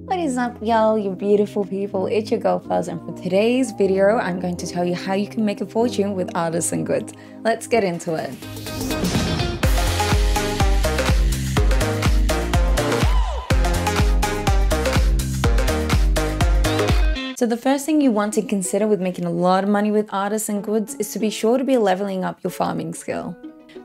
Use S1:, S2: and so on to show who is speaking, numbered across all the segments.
S1: What is up, y'all, you beautiful people? It's your girl Fuzz, and for today's video, I'm going to tell you how you can make a fortune with artisan goods. Let's get into it. So the first thing you want to consider with making a lot of money with artisan goods is to be sure to be leveling up your farming skill.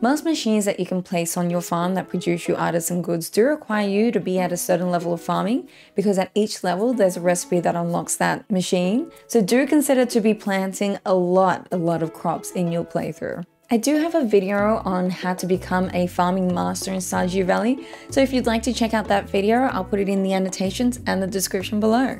S1: Most machines that you can place on your farm that produce you artisan goods do require you to be at a certain level of farming, because at each level there's a recipe that unlocks that machine. So do consider to be planting a lot of crops in your playthrough. I do have a video on how to become a farming master in Stardew Valley, so if you'd like to check out that video, I'll put it in the annotations and the description below.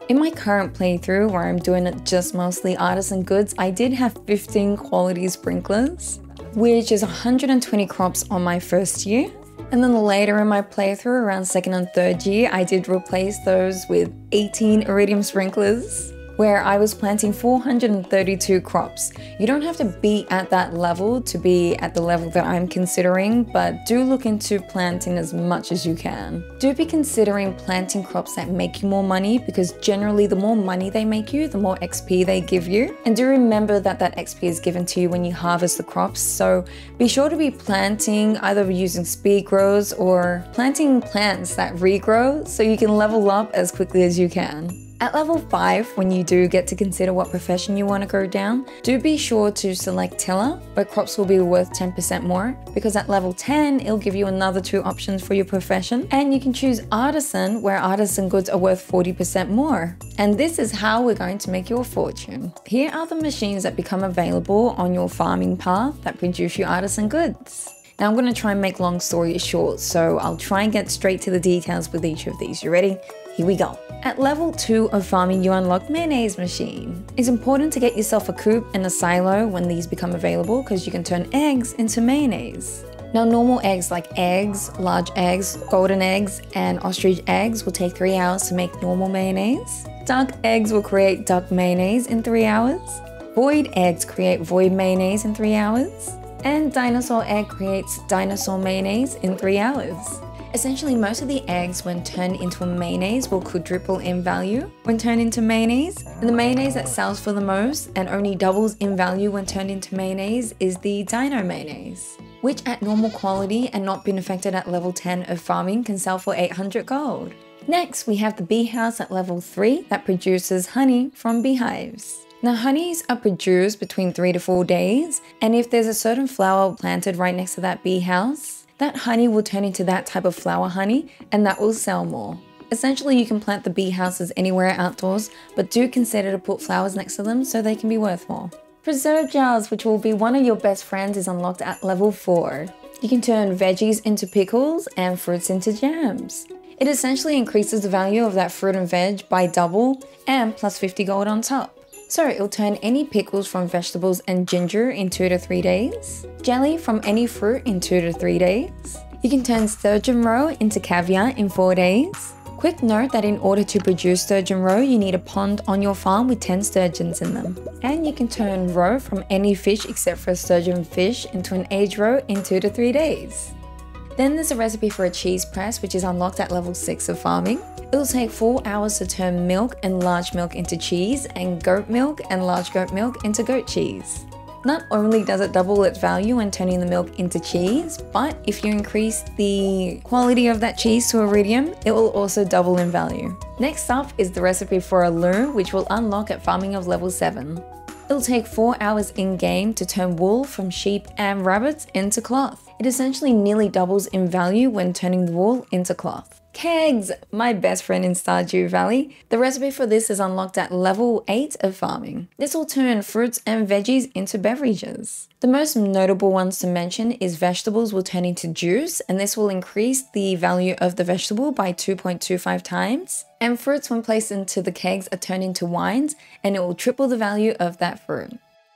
S1: In my current playthrough, where I'm doing it just mostly artisan goods, I did have 15 quality sprinklers, which is 120 crops on my first year. And then later in my playthrough, around second and third year, I did replace those with 18 iridium sprinklers, where I was planting 432 crops. You don't have to be at that level to be at the level that I'm considering, but do look into planting as much as you can. Do be considering planting crops that make you more money, because generally the more money they make you, the more XP they give you. And do remember that that XP is given to you when you harvest the crops, so be sure to be planting either using speed grows or planting plants that regrow so you can level up as quickly as you can. At level 5, when you do get to consider what profession you want to go down, do be sure to select tiller, where crops will be worth 10% more, because at level 10, it'll give you another 2 options for your profession, and you can choose artisan, where artisan goods are worth 40% more. And this is how we're going to make your fortune. Here are the machines that become available on your farming path that produce you artisan goods. Now I'm going to try and make long stories short, so I'll try and get straight to the details with each of these. You ready? Here we go. At level 2 of farming, you unlock mayonnaise machine. It's important to get yourself a coop and a silo when these become available, because you can turn eggs into mayonnaise. Now normal eggs like eggs, large eggs, golden eggs, and ostrich eggs will take 3 hours to make normal mayonnaise. Duck eggs will create duck mayonnaise in 3 hours. Void eggs create void mayonnaise in 3 hours. And dinosaur egg creates dinosaur mayonnaise in 3 hours. Essentially, most of the eggs, when turned into a mayonnaise, will quadruple in value when turned into mayonnaise. And the mayonnaise that sells for the most and only doubles in value when turned into mayonnaise is the dino mayonnaise, which at normal quality and not being affected at level 10 of farming can sell for 800 gold. Next, we have the bee house at level 3 that produces honey from beehives. Now honeys are produced between 3 to 4 days, and if there's a certain flower planted right next to that bee house, that honey will turn into that type of flower honey, and that will sell more. Essentially, you can plant the bee houses anywhere outdoors, but do consider to put flowers next to them so they can be worth more. Preserve jars, which will be one of your best friends, is unlocked at level 4. You can turn veggies into pickles and fruits into jams. It essentially increases the value of that fruit and veg by double and plus 50 gold on top. So it'll turn any pickles from vegetables and ginger in 2 to 3 days, jelly from any fruit in 2 to 3 days. You can turn sturgeon roe into caviar in 4 days. Quick note that in order to produce sturgeon roe, you need a pond on your farm with 10 sturgeons in them. And you can turn roe from any fish except for a sturgeon fish into an aged roe in 2 to 3 days. Then there's a recipe for a cheese press, which is unlocked at level 6 of farming. It will take 4 hours to turn milk and large milk into cheese, and goat milk and large goat milk into goat cheese. Not only does it double its value when turning the milk into cheese, but if you increase the quality of that cheese to iridium, it will also double in value. Next up is the recipe for a loom, which will unlock at farming of level 7. It'll take 4 hours in-game to turn wool from sheep and rabbits into cloth. It essentially nearly doubles in value when turning the wool into cloth. Kegs, my best friend in Stardew Valley. The recipe for this is unlocked at level 8 of farming. This will turn fruits and veggies into beverages. The most notable ones to mention is vegetables will turn into juice, and this will increase the value of the vegetable by 2.25 times. And fruits, when placed into the kegs, are turned into wines, and it will triple the value of that fruit.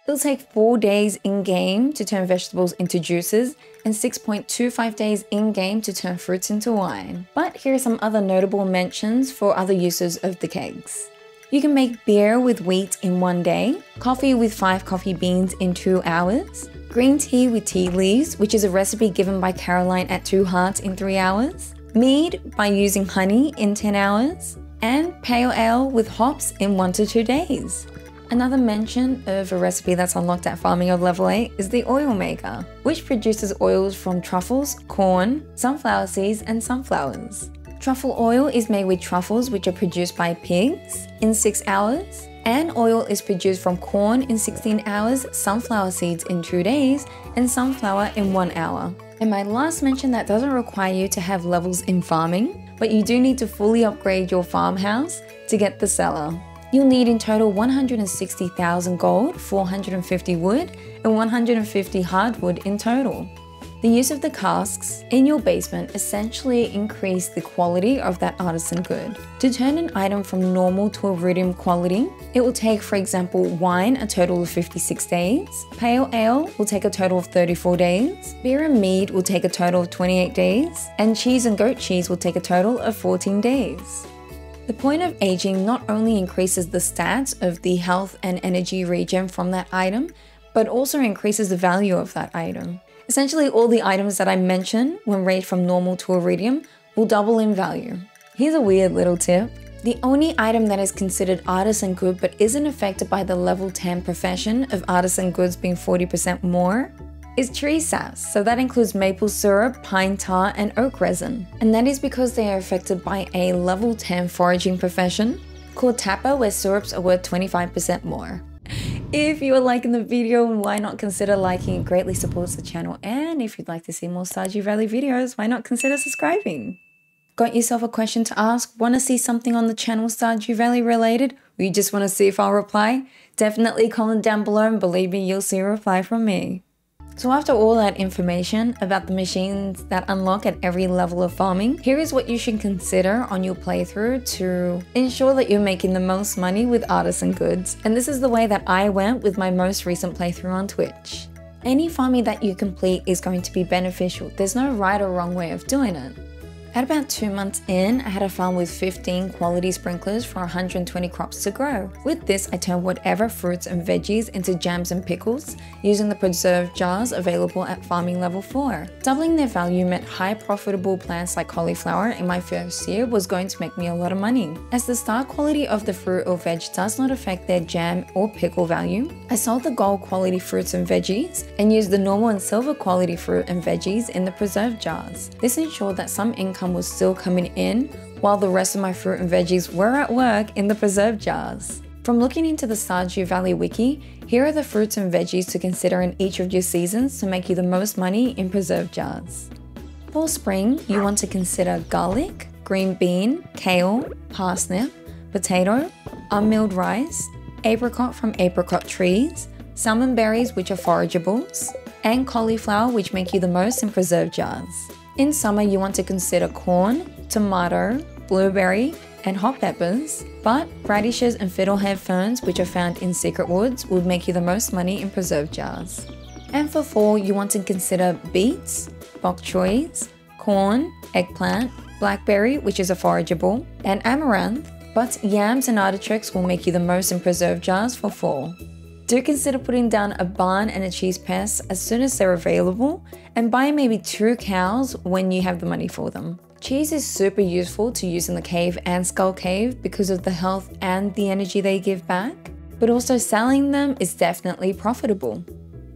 S1: It'll take 4 days in-game to turn vegetables into juices, and 6.25 days in-game to turn fruits into wine. But here are some other notable mentions for other uses of the kegs. You can make beer with wheat in 1 day, coffee with 5 coffee beans in 2 hours, green tea with tea leaves, which is a recipe given by Caroline at 2 Hearts in 3 hours, mead by using honey in 10 hours, and pale ale with hops in 1 to 2 days. Another mention of a recipe that's unlocked at farming of level 8 is the oil maker, which produces oils from truffles, corn, sunflower seeds, and sunflowers. Truffle oil is made with truffles which are produced by pigs in 6 hours, and oil is produced from corn in 16 hours, sunflower seeds in 2 days, and sunflower in 1 hour. And my last mention that doesn't require you to have levels in farming, but you do need to fully upgrade your farmhouse to get the cellar. You'll need in total 160,000 gold, 450 wood, and 150 hardwood in total. The use of the casks in your basement essentially increase the quality of that artisan good. To turn an item from normal to iridium quality, it will take, for example, wine a total of 56 days, pale ale will take a total of 34 days, beer and mead will take a total of 28 days, and cheese and goat cheese will take a total of 14 days. The point of aging not only increases the stats of the health and energy regen from that item, but also increases the value of that item. Essentially, all the items that I mentioned when raised from normal to iridium will double in value. Here's a weird little tip. The only item that is considered artisan good but isn't affected by the level 10 profession of artisan goods being 40% more is tree saps. So that includes maple syrup, pine tar, and oak resin. And that is because they are affected by a level 10 foraging profession called tapper, where syrups are worth 25% more. If you are liking the video, why not consider liking? It greatly supports the channel. And if you'd like to see more Stardew Valley videos, why not consider subscribing? Got yourself a question to ask? Want to see something on the channel Stardew Valley related? Or you just want to see if I'll reply? Definitely comment down below and believe me, you'll see a reply from me. So after all that information about the machines that unlock at every level of farming, here is what you should consider on your playthrough to ensure that you're making the most money with artisan goods. And this is the way that I went with my most recent playthrough on Twitch. Any farming that you complete is going to be beneficial. There's no right or wrong way of doing it. At about 2 months in, I had a farm with 15 quality sprinklers for 120 crops to grow. With this, I turned whatever fruits and veggies into jams and pickles using the preserved jars available at farming level 4. Doubling their value meant high profitable plants like cauliflower in my first year was going to make me a lot of money. As the star quality of the fruit or veg does not affect their jam or pickle value, I sold the gold quality fruits and veggies and used the normal and silver quality fruit and veggies in the preserved jars. This ensured that some income was still coming in while the rest of my fruit and veggies were at work in the preserved jars. From looking into the Stardew Valley wiki, here are the fruits and veggies to consider in each of your seasons to make you the most money in preserved jars. For spring, you want to consider garlic, green bean, kale, parsnip, potato, unmilled rice, apricot from apricot trees, salmon berries which are forageables, and cauliflower which make you the most in preserved jars. In summer, you want to consider corn, tomato, blueberry, and hot peppers, but radishes and fiddlehead ferns, which are found in secret woods, will make you the most money in preserved jars. And for fall, you want to consider beets, bok choys, corn, eggplant, blackberry, which is a forageable, and amaranth, but yams and artichokes will make you the most in preserved jars for fall. Do consider putting down a barn and a cheese press as soon as they're available, and buy maybe 2 cows when you have the money for them. Cheese is super useful to use in the cave and skull cave because of the health and the energy they give back, but also selling them is definitely profitable.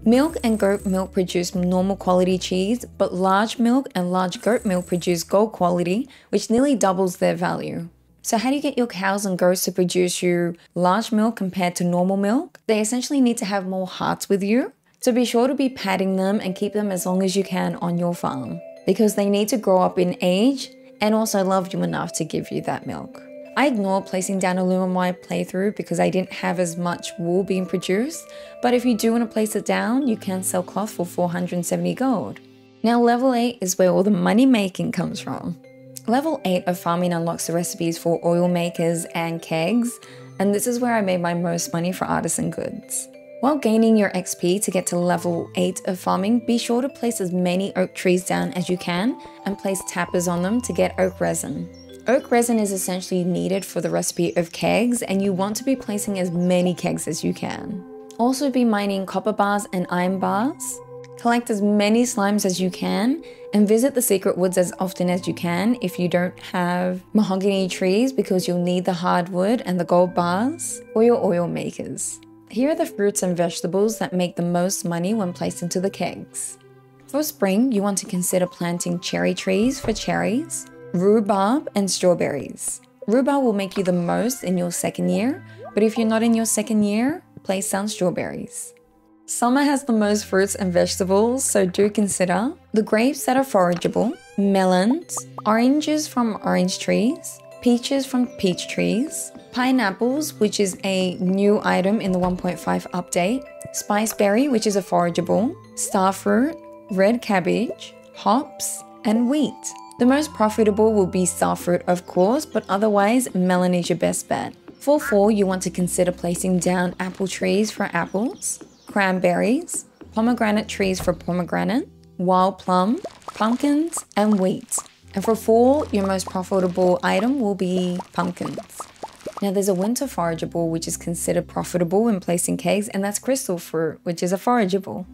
S1: Milk and goat milk produce normal quality cheese, but large milk and large goat milk produce gold quality, which nearly doubles their value. So how do you get your cows and goats to produce you large milk compared to normal milk? They essentially need to have more hearts with you. So be sure to be patting them and keep them as long as you can on your farm, because they need to grow up in age and also love you enough to give you that milk. I ignored placing down a loom on my playthrough because I didn't have as much wool being produced, but if you do want to place it down, you can sell cloth for 470 gold. Now level 8 is where all the money making comes from. Level 8 of farming unlocks the recipes for oil makers and kegs, and this is where I made my most money for artisan goods. While gaining your XP to get to level 8 of farming, be sure to place as many oak trees down as you can and place tappers on them to get oak resin. Oak resin is essentially needed for the recipe of kegs, and you want to be placing as many kegs as you can. Also be mining copper bars and iron bars. Collect as many slimes as you can and visit the secret woods as often as you can if you don't have mahogany trees, because you'll need the hardwood and the gold bars or your oil makers. Here are the fruits and vegetables that make the most money when placed into the kegs. For spring, you want to consider planting cherry trees for cherries, rhubarb and strawberries. Rhubarb will make you the most in your second year, but if you're not in your second year, place down strawberries. Summer has the most fruits and vegetables, so do consider the grapes that are forageable, melons, oranges from orange trees, peaches from peach trees, pineapples, which is a new item in the 1.5 update, spiceberry, which is a forageable, starfruit, red cabbage, hops, and wheat. The most profitable will be starfruit, of course, but otherwise melon is your best bet. For fall, you want to consider placing down apple trees for apples, cranberries, pomegranate trees for pomegranate, wild plum, pumpkins, and wheat. And for fall, your most profitable item will be pumpkins. Now there's a winter forageable which is considered profitable when placing kegs, and that's crystal fruit, which is a forageable.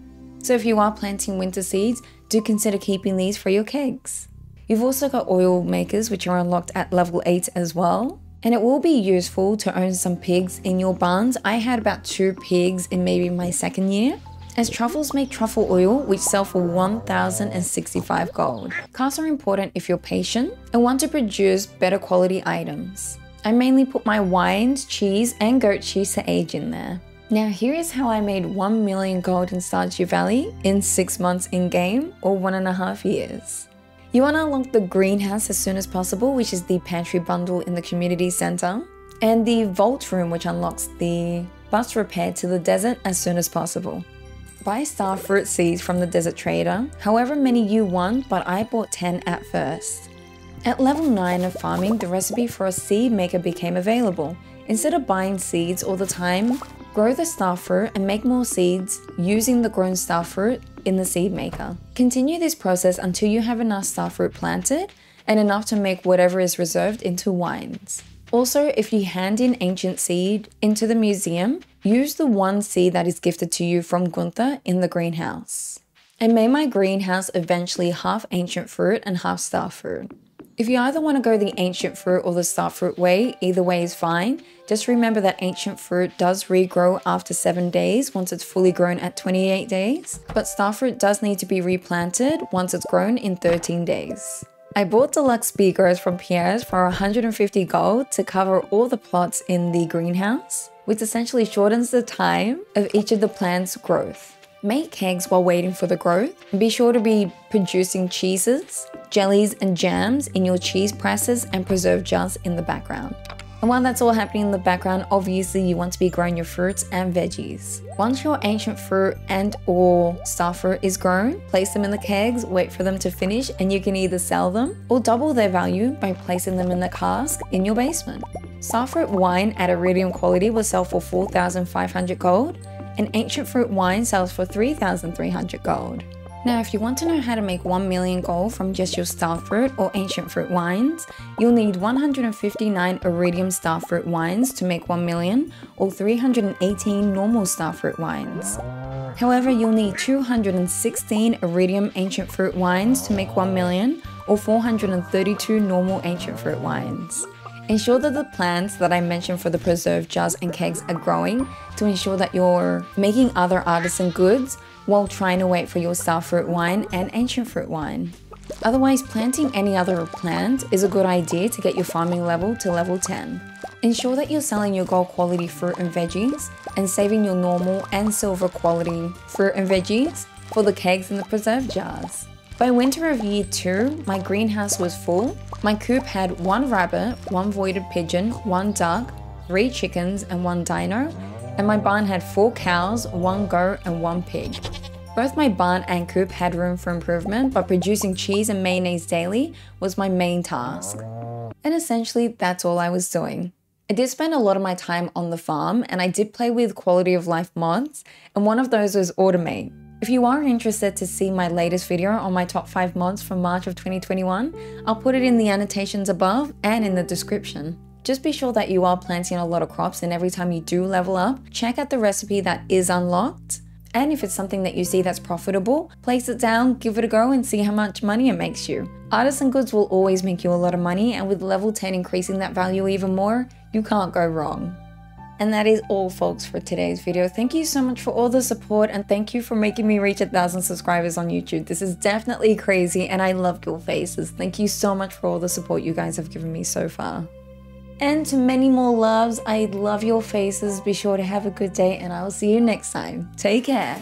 S1: So if you are planting winter seeds, do consider keeping these for your kegs. You've also got oil makers which are unlocked at level 8 as well. And it will be useful to own some pigs in your barns. I had about 2 pigs in maybe my second year, as truffles make truffle oil which sell for 1,065 gold. Casks are important if you're patient and want to produce better quality items. I mainly put my wines, cheese and goat cheese to age in there. Now here is how I made 1 million gold in Stardew Valley in 6 months in game, or 1.5 years. You want to unlock the greenhouse as soon as possible, which is the pantry bundle in the community center, and the vault room, which unlocks the bus repair to the desert as soon as possible. Buy starfruit seeds from the desert trader, however many you want, but I bought 10 at first. At level 9 of farming, the recipe for a seed maker became available. Instead of buying seeds all the time, grow the starfruit and make more seeds using the grown starfruit in the seed maker. Continue this process until you have enough starfruit planted and enough to make whatever is reserved into wines. Also, if you hand in ancient seed into the museum, use the one seed that is gifted to you from Gunther in the greenhouse. I made my greenhouse eventually half ancient fruit and half starfruit. If you either want to go the ancient fruit or the starfruit way, either way is fine. Just remember that ancient fruit does regrow after 7 days once it's fully grown at 28 days, but starfruit does need to be replanted once it's grown in 13 days. I bought deluxe bee growers from Pierre's for 150 gold to cover all the plots in the greenhouse, which essentially shortens the time of each of the plants' growth. Make kegs while waiting for the growth, and be sure to be producing cheeses, jellies and jams in your cheese presses and preserve jars in the background. And while that's all happening in the background, obviously you want to be growing your fruits and veggies. Once your ancient fruit and or starfruit is grown, place them in the kegs, wait for them to finish, and you can either sell them or double their value by placing them in the cask in your basement. Starfruit wine at iridium quality will sell for 4,500 gold, and ancient fruit wine sells for 3,300 gold. Now, if you want to know how to make 1 million gold from just your starfruit or ancient fruit wines, you'll need 159 iridium starfruit wines to make 1 million, or 318 normal starfruit wines. However, you'll need 216 iridium ancient fruit wines to make 1 million, or 432 normal ancient fruit wines. Ensure that the plants that I mentioned for the preserved jars and kegs are growing to ensure that you're making other artisan goods while trying to wait for your starfruit wine and ancient fruit wine. Otherwise, planting any other plant is a good idea to get your farming level to level 10. Ensure that you're selling your gold quality fruit and veggies and saving your normal and silver quality fruit and veggies for the kegs and the preserved jars. By winter of year 2, my greenhouse was full. My coop had 1 rabbit, 1 voided pigeon, 1 duck, 3 chickens and 1 dino, and my barn had 4 cows, 1 goat and 1 pig. Both my barn and coop had room for improvement, but producing cheese and mayonnaise daily was my main task. And essentially that's all I was doing. I did spend a lot of my time on the farm, and I did play with quality of life mods, and one of those was Automate. If you are interested to see my latest video on my top 5 mods from March of 2021, I'll put it in the annotations above and in the description. Just be sure that you are planting a lot of crops, and every time you do level up, check out the recipe that is unlocked And if it's something that you see that's profitable, place it down, give it a go and see how much money it makes you. Artisan goods will always make you a lot of money, and with level 10 increasing that value even more, you can't go wrong. And that is all folks for today's video. Thank you so much for all the support, and thank you for making me reach 1,000 subscribers on YouTube. This is definitely crazy and I love your faces. Thank you so much for all the support you guys have given me so far. And to many more loves, I love your faces. Be sure to have a good day and I will see you next time. Take care.